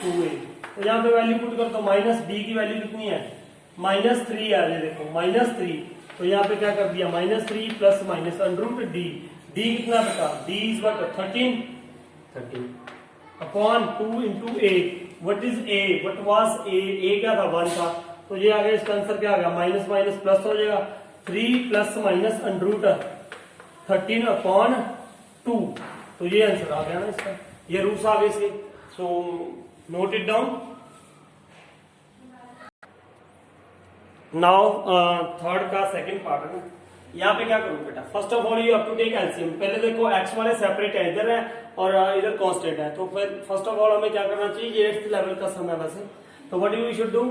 2a। तो यहाँ पे वैल्यू पुट कर दो, -b की वैल्यू कितनी है -3 है, ये देखो -3। तो यहाँ पे क्या कर दिया -3 plus minus under root d, d कितना बेटा, d is what 13। Upon 2 into A. What is a, what was a क्या था 1 था, तो ये आ गया, इसका आंसर क्या आ गया, माइनस माइनस प्लस हो जाएगा, 3 प्लस माइनस अंडर 13 अपॉन 2, तो ये आंसर आ गया ना इसका, ये रूट्स आ गए इसके। So note it down. Now third का सेकंड पार्ट है ना, यहाँ पे क्या करूं बेटा, first of all you have to take LCM. पहले देखो एक्स वाले सेपरेट है, इधर है और इधर कांस्टेंट है, तो फिर फर्स्ट ऑफ ऑल हमें क्या करना चाहिए, ये 8th लेवल का सम है वैसे, तो what you should do,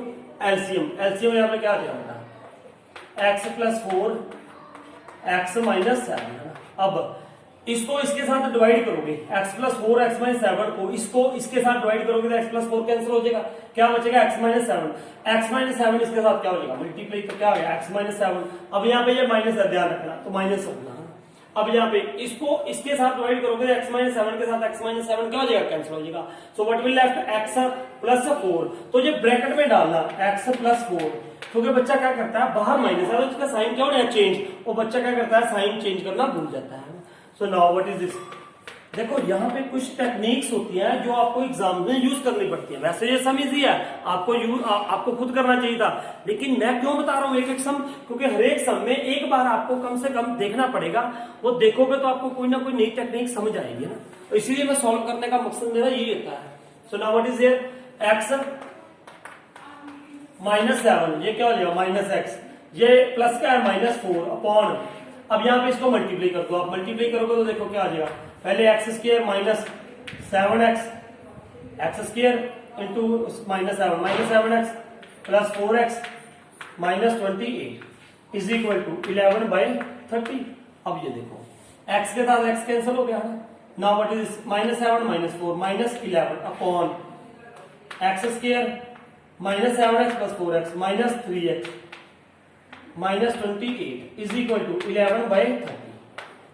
LCM. LCM यहाँ पे क्या आ जाएगा बेटा, एक्स प्लस 4 एक्स माइनस 7 है ना। अब इसको इसके साथ डिवाइड करोगे, x प्लस 4 एक्स माइनस 7 को इसको इसके साथ डिवाइड करोगे तो x प्लस 4 कैंसिल हो जाएगा, क्या बचेगा x माइनस 7। x माइनस 7 इसके साथ क्या हो जाएगा, मल्टीप्लाई, तो क्या हो गया x माइनस 7। अब यहाँ पे ये माइनस है, ध्यान रखना, तो माइनस होगा। अब यहाँ पे इसको इसके साथ डिवाइड करोगे तो x माइनस 7 के साथ x माइनस 7 क्या हो जाएगा, कैंसिल हो जाएगा। सो what will left, x plus 4, तो ये ब्रैकेट में डालना x प्लस 4, क्योंकि बच्चा क्या करता है, बाहर माइनस है तो उसका साइन क्या हो रहा है, चेंज, और बच्चा क्या करता है, साइन चेंज करना भूल जाता है। So now what is this, देखो यहाँ पे कुछ टेक्निक्स होती हैं जो आपको एग्जाम में यूज करनी पड़ती है। वैसे ये सम इजी है, आपको खुद करना चाहिए था, लेकिन मैं क्यों बता रहा हूँ एक एक सम, क्योंकि हर एक सम में एक बार आपको कम से कम देखना पड़ेगा, वो देखोगे तो आपको कोई ना कोई नई टेक्निक समझ आएगी ना, तो इसीलिए मैं सॉल्व करने का मकसद मेरा यही होता है। So now what is here, x minus 7, ये क्या हो जाएगा माइनस एक्स, ये प्लस क्या है माइनस 4 अपॉन, अब यहाँ पे इसको मल्टीप्लाई कर दो, आप मल्टीप्लाई करोगे तो देखो क्या आ जाएगा, पहले x square minus 7x x square into minus 7 x plus 4x minus 28 is equal to 11/30। अब ये देखो x के साथ x कैंसिल हो गया है, now what is minus 7 minus 4 minus 11 upon x square minus 7x plus 4x minus 3x minus 28 is equal to 11/30।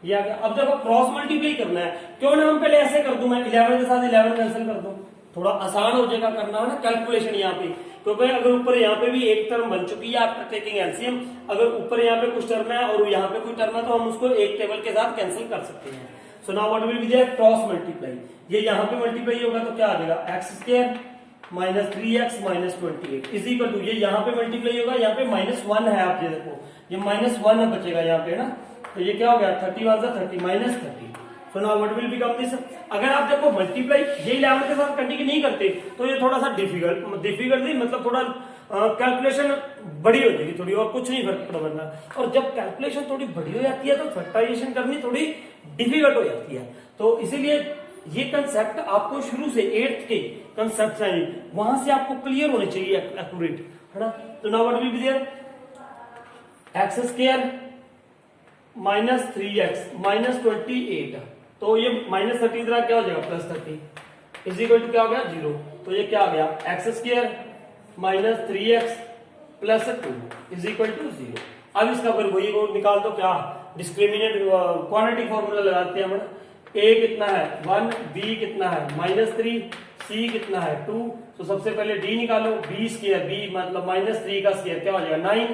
ये आ गया। अब देखो क्रॉस मल्टीप्लाई करना है, क्यों ना हम पहले ऐसे कर दूं, मैं 11 के साथ 11 कैंसिल कर दूं, थोड़ा आसान हो जाएगा करना है ना कैलकुलेशन यहाँ पे, क्योंकि अगर ऊपर यहाँ पे भी एक टर्म बन चुकी है आफ्टर टेकिंग एलसीएम, अगर ऊपर यहाँ पे कुछ टर्म है और यहाँ पे कोई टर्म है तो हम उसको एक टेबल के साथ कैंसिल कर सकते हैं। So now what will be there, cross multiply, ये यहाँ पे मल्टीप्लाई होगा तो क्या आ जाएगा, x square minus 3x minus 28 is equal to, ये यहाँ पे मल्टीप्लाई होगा, यहाँ पे -1 है, आप ये देखो ये -1 बचेगा यहाँ पे ना, तो ये क्या हो गया 31 से 30 minus 30। So now what will become this, अगर आप देखो मल्टीप्लाई ये 11 के साथ कंटिन्यू नहीं करते तो ये थोड़ा सा डिफिकल्ट नहीं, मतलब थोड़ा कैलकुलेशन बड़ी हो जाएगी थोड़ी, और कुछ नहीं फर्क पड़ना। और जब कैलकुलेशन थोड़ी बड़ी हो जाती है तो फैक्टराइजेशन करनी थोड़ी डिफिकल्ट हो जाती है, तो इसीलिए ये कंसेप्ट आपको शुरू से 8th के कंसेप्ट है वहां से आपको क्लियर होने चाहिए, एक्यूरेट है ना। तो now what will be there, x square minus 3x minus 28, तो ये माइनस 30 इधर क्या हो जाएगा प्लस 30 इज इक्वल टू क्या हो गया 0, तो ये क्या आ गया x square minus 3x plus 2 is equal to 0। अब इसका फिर वही को निकाल दो, क्या डिस्क्रिमिनेंट क्वाड्रेटिक फॉर्मूला लगाते हैं हम, a कितना है 1, b कितना है -3, c कितना है 2, तो सबसे पहले d निकालो, b स्क्वायर, b मतलब -3 का स्क्वायर क्या हो जाएगा 9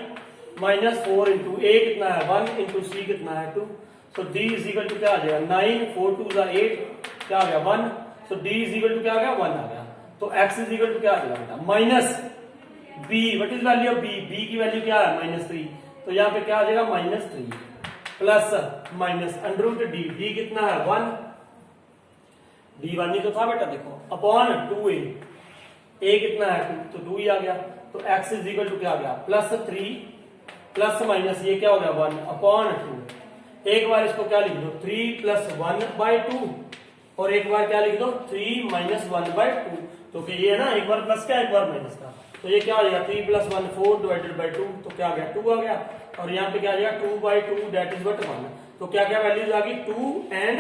-4 इंटू a कितना है 1 इंटू c कितना है 2, सो d इज इक्वल टू क्या आ जाएगा 9 4 2 8 क्या आ गया 1, सो d इज इक्वल टू क्या आ गया 1 आ गया। तो x इज इक्वल टू क्या आ जाएगा बेटा minus b, what is value of b, b की वैल्यू क्या है -3, तो यहाँ पे क्या आ जाएगा -3 plus minus under root d, d कितना है 1, डी 1 ही तो था बेटा देखो, अपॉन 2a, a कितना है 2, तो 2 ही आ गया, तो x इज इक्वल टू क्या आ गया +3 प्लस माइनस ये क्या हो गया 1 अपॉन 2, एक बार इसको क्या लिख दो 3 + 1/2 और एक बार क्या लिख दो 3 - 1/2, तो कि ये है ना एक बार प्लस का एक बार माइनस का, तो ये क्या हो जाएगा 3 + 1 4/2, तो क्या आ गया 2 आ गया, और यहाँ पे क्या आ जाएगा 2/2 दैट इज 1, तो क्या क्या वैल्यूज आ गई 2 and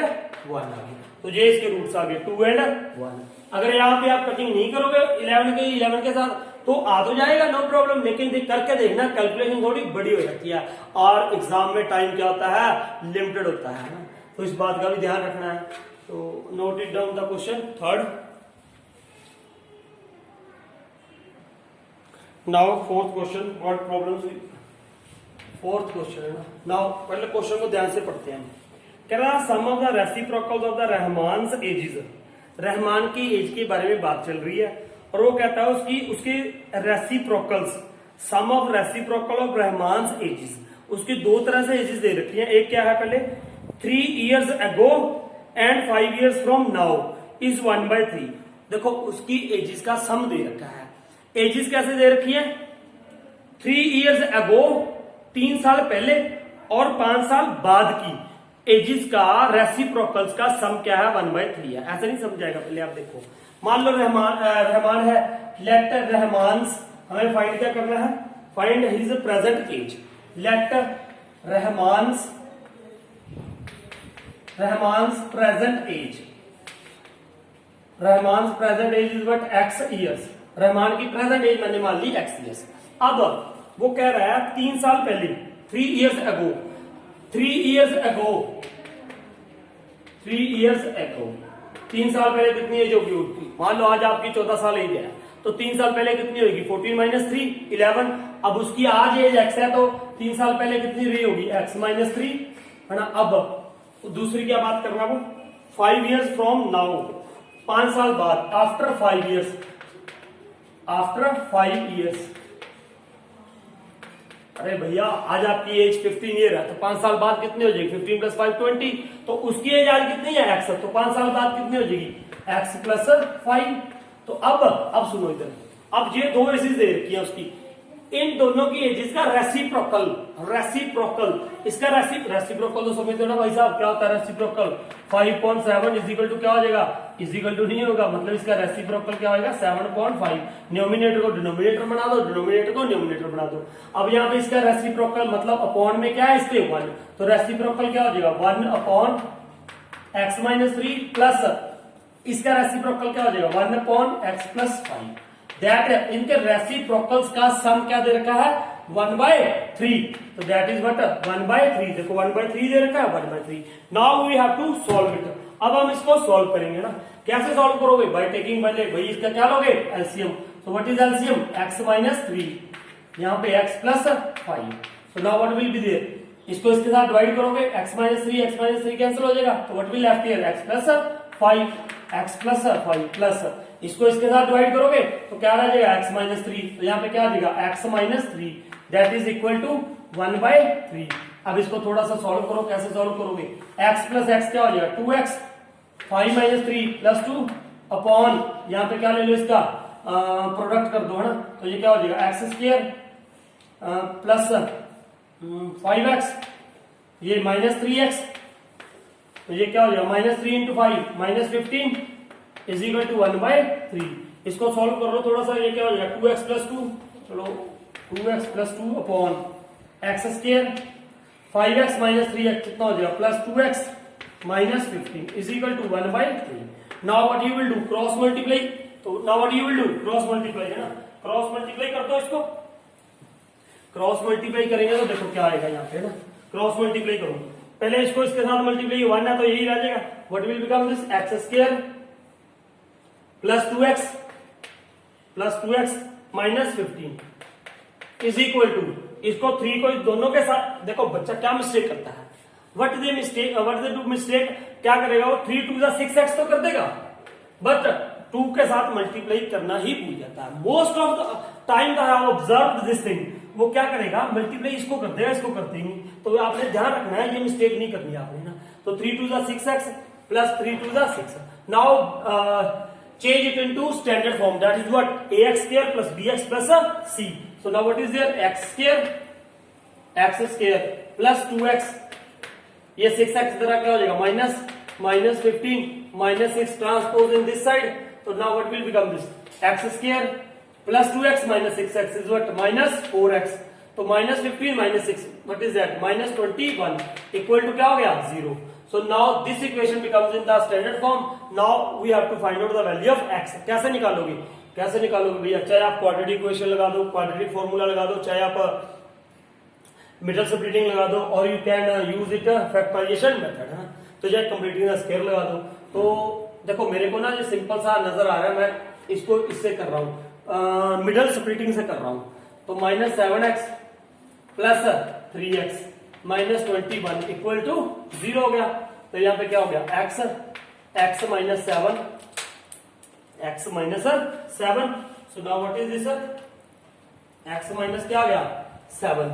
1 आ गई, तो ये इसके रूट्स आ गए 2 and 1। अगर यहाँ पे आप कटिंग नहीं करोगे 11 के साथ तो आ तो जाएगा नो प्रॉब्लम, लेकिन करके देखना कैलकुलेशन थोड़ी बड़ी हो जाती है, और एग्जाम में टाइम क्या होता है लिमिटेड होता है ना, तो इस बात का भी ध्यान रखना है। तो note it down the question third. Now fourth question, what problems, fourth question है ना। नाउ पहले क्वेश्चन को ध्यान से पढ़ते हैं। कह रहा sum of the reciprocals of the Rahman's ages, Rahman की एज के बारे में बात चल रही है और वो कहता है उसके reciprocals, sum of reciprocal of Rahman's ages, उसकी दो तरह से एजेस दे रखी है। एक क्या है पहले 3 years ago and 5 years from now is 1/3। देखो उसकी एजेस का सम दे रखा है। एजेस कैसे दे रखी है? 3 years ago 3 साल पहले और 5 साल बाद की एजेस का रेसिप्रोकल्स का सम क्या है 1/3 है। ऐसा नहीं समझाएगा, पहले आप देखो। मान लो रहमान है, लेट रहमान्स, हमें फाइंड क्या करना है? Find his present age. Let Rahman's present age, Rahman's present age is what x years। Rahman की प्रेजेंट एज मैंने मान ली x years। अब वो कह रहा है 3 साल पहले 3 years ago 3 साल पहले कितनी एज होगी उसकी? मान लो आज आपकी 14 साल एज है, तो 3 साल पहले कितनी होगी? 14 - 3 11। अब उसकी आज एज x है, तो 3 साल पहले कितनी रही होगी? x - 3 है ना। अब दूसरी क्या बात करना, वो 5 years from now, 5 साल बाद, आफ्टर 5 years, अरे भैया आज आपकी एज 15 ईयर है, तो 5 साल बाद कितनी हो जाएगी? 15 + 5 20। तो उसकी एज आज कितनी है? x, तो 5 साल बाद कितनी हो जाएगी? x + 5। तो अब सुनो इधर, अब ये दो एजेस दे रखी है उसकी, इन दोनों की एजेस का रेसिप्रोकल, इसका रेसिप्रोकल तो समझते हो ना भाई साहब, क्या होता है रेसिप्रोकल? 5.7 इजिकल टू क्या हो जाएगा? इजिकल टू नहीं होगा, मतलब इसका रेसिप्रोकल क्या होगा? 7.5। न्यूमिनेटर को डिनोमिनेटर बना दो, डिनोमिनेटर को न्यूमिनेटर बना दो। अब यहाँ पे इसका रेसिप्रोकल मतलब अपॉन में क्या है इसके? 1। तो रेसिप्रोकल क्या हो जाएगा? 1/x - 3 प्लस इसका रेसिप्रोकल क्या हो जाएगा? 1/x + 5। दैट इनके रेसिप्रोकल्स का सम क्या दे रखा है? 1/3। तो दैट इज व्हाट? 1/3। देखो 1/3 दे रखा है, 1/3। Now we have to solve it. अब हम इसको सॉल्व करेंगे ना। कैसे सॉल्व करोगे? बाय टेकिंग पहले भाई इसका क्या लोगे? LCM. So what is LCM? x - 3, यहाँ पे x + 5। So now what will be there? इसको इसके साथ डिवाइड करोगे, x - 3 कैंसिल हो जाएगा, तो what will left here? x + 5, x + 5 plus इसको इसके साथ डिवाइड करोगे तो क्या रह जाएगा? x - 3। तो यहाँ पे क्या आ जाएगा? x - 3 that is equal to 1/3। अब इसको थोड़ा सा सॉल्व करो। कैसे सॉल्व करोगे? x + x क्या हो जाएगा? 2x, 5 - 3 + 2 अपॉन, यहाँ पे क्या ले लो इसका प्रोडक्ट कर दो, है ना। तो ये क्या हो जाएगा? x² प्लस 5x, ये -3x, तो ये क्या हो जाएगा? -3 × 5 -15 इज इक्वल टू 1/3। इसको सॉल्व कर लो थोड़ा सा, ये क्या हो जाएगा? 2x + 2, चलो 2x + 2 upon x², 5x - 3x कितना हो जाएगा? +2x -15 is equal to 1/3। Now what you will do? Cross multiply. तो now what you will do? Cross multiply, है ना। क्रॉस मल्टीप्लाई कर दो इसको। क्रॉस मल्टीप्लाई करेंगे तो देखो क्या आएगा यहाँ पे, है ना। क्रॉस मल्टीप्लाई करो पहले, इसको इसके साथ मल्टीप्लाई 1 है तो यही रह जाएगा। What will become this? x² + 2x -15 is equal to, इसको 3 को दोनों के साथ, देखो बच्चा क्या मिस्टेक करता है, व्हाट इज द मिस्टेक, क्या करेगा वो? 3 × 2 = 6x तो कर देगा, बट 2 के साथ मल्टीप्लाई करना ही भूल जाता है। Most of the time I have observed this thing. वो क्या करेगा? मल्टीप्लाई इसको कर देगा, इसको कर देंगे। तो आपने ध्यान रखना है, ये मिस्टेक नहीं करनी आपने ना। तो 3 × 2 = 6x plus 3 × 2 = 6। Now change it into standard form, that is what? ax² + bx + c. So now what is there? x² plus 2x, ये 6x इधर क्या हो जाएगा? -15 -6 ट्रांसपोज इन दिस साइड। तो now what will become this? x² plus 2x minus 6x is what? -4x. तो -15 - 6 what is that? -21 equal to क्या हो गया? 0. So now this equation becomes in the standard form. Now we have to find out the value of x. कैसे निकालोगे? भैया? चाहे आप quadratic equation लगा दो, क्वाड्रेटिक फॉर्मूला लगा दो, चाहे आप मिडल स्प्लिटिंग लगा दो, और you can use it factorization method, है ना। तो चाहे कंप्लीटिंग द स्क्वायर लगा दो। तो देखो मेरे को ना ये सिंपल सा नजर आ रहा है, मैं इसको इससे कर रहा हूँ, मिडल स्प्लिटिंग से कर रहा हूँ। तो -7x plus 3x -21 equal to 0 हो गया। तो यहाँ पे क्या हो गया? x - 7 x minus 7। So now what is this, x minus क्या आ गया 7।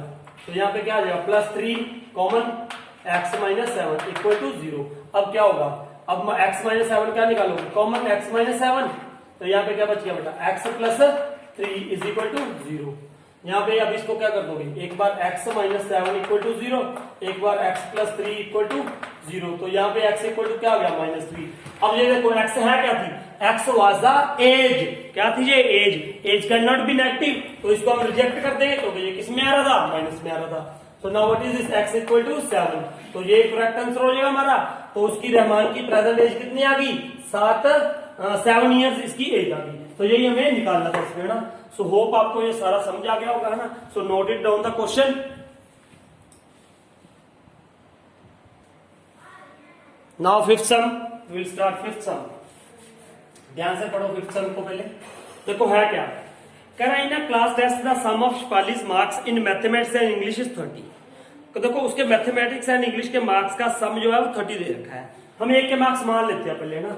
तो यहाँ पे क्या आ जाएगा +3 common x minus 7 equal to 0। अब क्या होगा, अब x माइनस 7 क्या निकालोगे, कॉमन x माइनस 7। तो यहाँ पे क्या बच गया बेटा, x plus 3 is equal to 0। यहाँ पे अब इसको क्या कर दोगे, एक बार x माइनस 7 इक्वल टू 0, एक बार x प्लस 3 इक्वल टू 0। तो यहाँ पे x इक्वल टू क्या आ गया -3। अब ये देखो x है क्या थी, x वाज द एज, क्या थी ये age can not be negative, तो इसको हम रिजेक्ट कर देंगे क्योंकि ये किस में आ रहा था, माइनस में आ रहा था। तो now what is this, x equal to 7। तो ये करेक्ट आंसर हो जाएगा हमारा। तो उसकी रहमान की प्रेजेंट एज कितनी आ गई, 7 ईयर्स इसकी एज आ गई। तो यही हमें निकालना था इसमें ना। सो होप आपको ये सारा समझ आ गया होगा, है ना। So note it down the question. Now fifth sum, will start fifth sum. ध्यान से पढ़ो फिफ्थ सम को पहले। देखो है क्या, कह रहा है in class test the sum of Shefali's marks in mathematics and English is 30। तो देखो उसके मैथमेटिक्स एंड इंग्लिश के मार्क्स का सम जो है वो 30 दे रखा है। हम एक के मार्क्स मान लेते हैं पहले ना।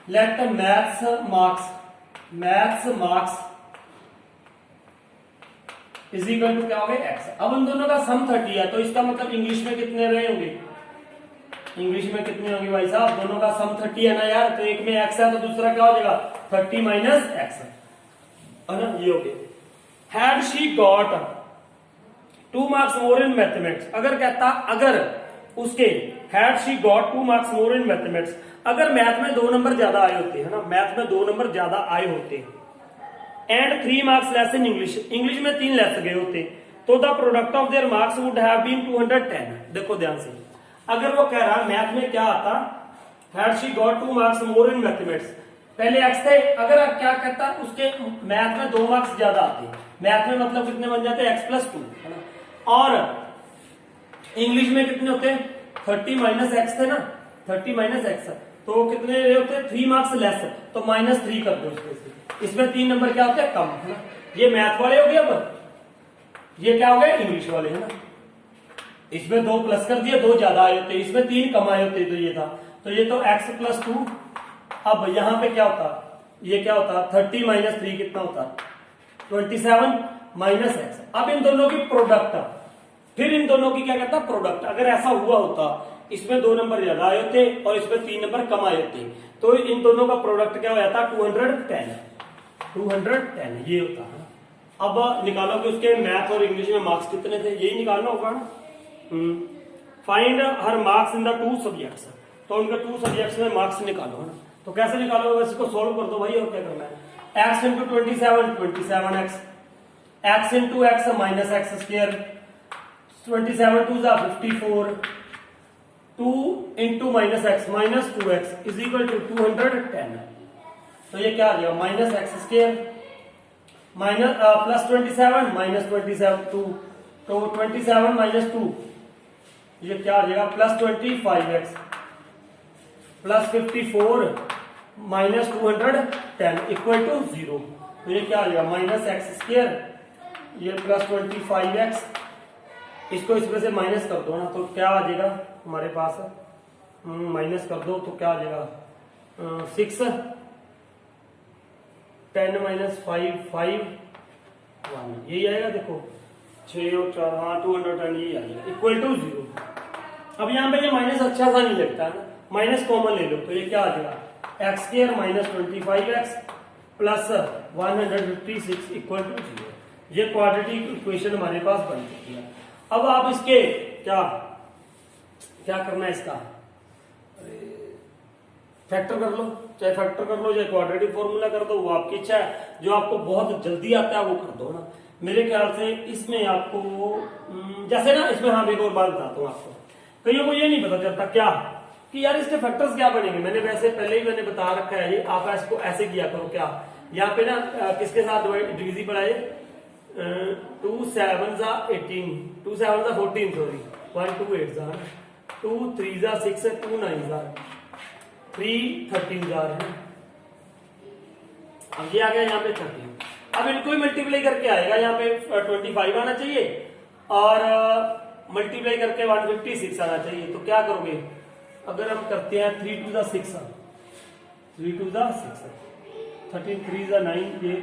Let maths marks is equal to क्या हो गया x। अब उन दोनों का सम 30 है, तो इसका मतलब इंग्लिश में कितने रहे होंगे, इंग्लिश में कितने होंगे भाई साहब, दोनों का सम 30 है ना यार। तो एक में x है तो दूसरा क्या हो जाएगा 30 माइनस x, है ना, ये हो गया। Had she got 2 marks more in mathematics, अगर कहता, अगर उसके had she got 2 marks more in mathematics, अगर मैथ में 2 नंबर ज्यादा आए होते हैं ना, मैथ में 2 नंबर ज्यादा आए होते, and 3 marks less in English, English में 3 लेस गए होते, तो the product of their marks would have been 210। देखो ध्यान से, अगर वो कह रहा मैथ में क्या आता, had she got 2 marks more in mathematics, पहले x थे, अगर आप क्या कहता उसके मैथ में 2 मार्क्स ज्यादा आते, मैथ में मतलब कितने बन जाते x प्लस 2, है ना, और इंग्लिश में कितने होते 30 माइनस x थे ना, 30 माइनस x, तो कितने होते 3 मार्क्स लेस, तो -3 कर दो इसमें से। इसमें 3 नंबर क्या होते हैं कम, है ना। ये मैथ वाले हो गए, अब ये क्या हो गए इंग्लिश वाले, है ना। इसमें 2 प्लस कर दिए, 2 ज्यादा आए होते, इसमें 3 कम आए होते, तो ये था, तो ये तो x प्लस 2। अब यहां पे क्या होता, ये क्या होता 30 माइनस 3 कितना होता 27 माइनस x। अब इन दोनों की प्रोडक्ट, फिर इन दोनों की क्या कहता प्रोडक्ट, अगर ऐसा हुआ होता इसमें 2 नंबर ज्यादा आए होते और इसमें 3 नंबर कम आए होते, तो इन दोनों का प्रोडक्ट क्या हो जाता 210 ये होता है। अब निकालो कि उसके मैथ और इंग्लिश में मार्क्स कितने थे, यही निकालना होगा ना। Find her marks in the 2 subjects, तो उनके 2 सब्जेक्ट्स में मार्क्स निकालो, है ना। तो कैसे निकालोगे, इसको सोल्व कर दो भाई, और क्या करना है, x into 27x, x into x minus x square, 27 2 जा 54, 2 into minus x minus 2x is equal to 210। तो ये क्या आ जाएगा minus x square minus plus 27 minus 27 2, तो 27 माइनस 2 ये क्या आ जाएगा plus 25x plus 54 minus 210 equal to 0। तो ये क्या आ जाएगा माइनस एक्स स्क्र, ये प्लस 25x, इसको इसमें से माइनस कर दो ना, तो क्या आ जाएगा हमारे पास, माइनस कर दो तो क्या आ जाएगा 6, 10 माइनस 5 5 1, यही आएगा। देखो 6 और 4, हाँ 210 यही आएगा इक्वल टू 0। अब यहाँ पे ये माइनस अच्छा सा नहीं लगता है ना, माइनस कॉमन ले लो, तो ये क्या आ जाएगा x square minus 25x plus 156 equal to 0। ये क्वाड्रेटिक इक्वेशन हमारे पास बन चुकी है। अब आप इसके क्या करना है, इसका फैक्टर कर लो, चाहे फैक्टर कर लो चाहे क्वाड्रेटिक फॉर्मूला कर दो, वो आपकी इच्छा है। जो आपको बहुत जल्दी आता है वो कर दो ना। मेरे ख्याल से इसमें आपको जैसे ना, इसमें हाँ एक और बात बताता हूँ आपको, कईयों को ये नहीं पता चलता क्या कि यार इसके फैक्टर्स क्या बनेंगे। मैंने वैसे पहले ही मैंने बता रखा है, ये आप इसको ऐसे किया करो, क्या यहाँ पे ना किसके साथ डिविजिबल है, 2 7 जा 18, 2 7 जा 14, सॉरी 1 2 8 जा, 2 3 जा 6, 2 9 जा 3 13 जा रहे हैं। अब ये आ गया यहाँ पे 13। अब इनको ही मल्टीप्लाई करके आएगा, यहाँ पे 25 आना चाहिए और मल्टीप्लाई करके 156 आना चाहिए। तो क्या करोगे, अगर हम करते हैं 3 2 जा 6, 3 2 जा 6, 13 3 जा 9, ये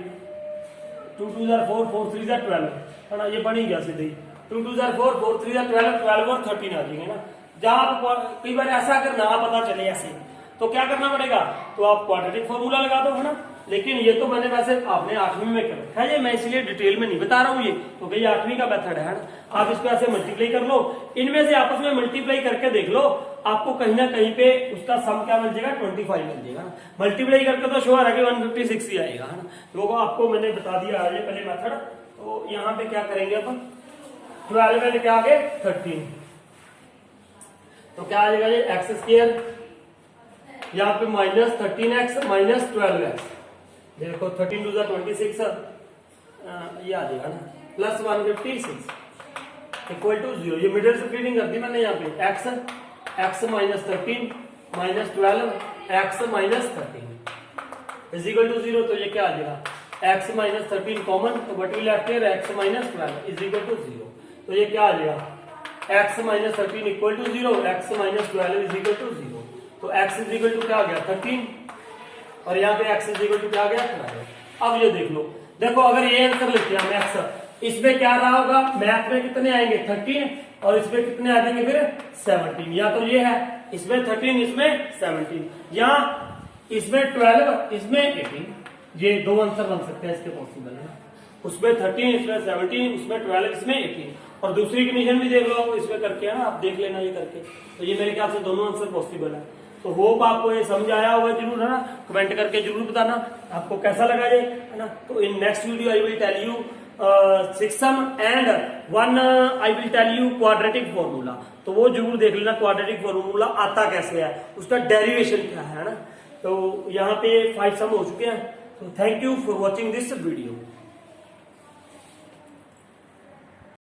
2 2 जा 4, 4 3 जा 12 है ना, ये बन ही गया सीधे ही। 2 2 जा 4, 4 3 जा 12, 12 और 13 आ जाएंगे ना। जहां कई बार ऐसा अगर ना पता चले ऐसे तो क्या करना पड़ेगा, तो आप क्वाड्रेटिक फॉर्मूला लगा दो, है ना। लेकिन ये तो मैंने वैसे आपने 8वीं में कर रखा है, ये मैं इसलिए डिटेल में नहीं बता रहा हूँ ये, तो ये 8वीं का मेथड है ना। आप इसको ऐसे मल्टीप्लाई कर लो, इनमें से आपस में मल्टीप्लाई करके देख लो, आपको कहीं ना कहीं पे उसका सम क्या मिल जाएगा, 25 मिल जाएगा। मल्टीप्लाई करके तो श्योर है कि 156 ही आएगा, है ना। तो आपको मैंने बता दिया है पहले मेथड। तो यहाँ पे क्या करेंगे अपन, 12 में क्या आ गए 13, तो क्या आ जाएगा ये एक्स स्क्वायर, यहाँ पे माइनस 13x माइनस 12x, देखो 13 2 जा 26, ये आ जाएगा ना, प्लस 156 इक्वल टू 0। ये मिडिल स्प्लिटिंग कर दी मैंने यहाँ पे, x minus 13 minus 12 x minus 13 is equal to 0। तो ये क्या आ जाएगा, x माइनस 13 कॉमन, तो what will left here x minus 12 is equal to 0। तो ये क्या आ जाएगा, x minus 13 equal to 0, x minus 12 is equal to 0। तो x इज इक्वल टू क्या आ गया 13, और यहाँ पे x इज इक्वल टू क्या आ गया 12। अब ये देख लो, देखो अगर ये आंसर लेते हैं मैथ्स, इसमें क्या रहा होगा, मैथ में कितने आएंगे 13, और इसमें कितने आ जाएंगे फिर 17। या तो ये है इसमें 13 इसमें 17, या इसमें 12 इसमें 18, ये दो आंसर बन सकते हैं इसके पॉसिबल है। उसमें 13 इसमें 17, उसमें 12 इसमें 18। और दूसरी कंडीशन भी देख लो इसमें करके, है ना, आप देख लेना ये करके। तो ये मेरे ख्याल से दोनों आंसर पॉसिबल है। तो होप आपको ये समझ आया होगा जरूर, है ना। कमेंट करके जरूर बताना आपको कैसा लगा ये, है ना। तो in next video I will tell you 6 sum and 1 I will tell you quadratic formula. तो वो जरूर देख लेना क्वाड्रेटिक फॉर्मूला आता कैसे है, उसका डेरिवेशन क्या है ना। तो यहाँ पे 5 सम हो चुके हैं। तो thank you for watching this video.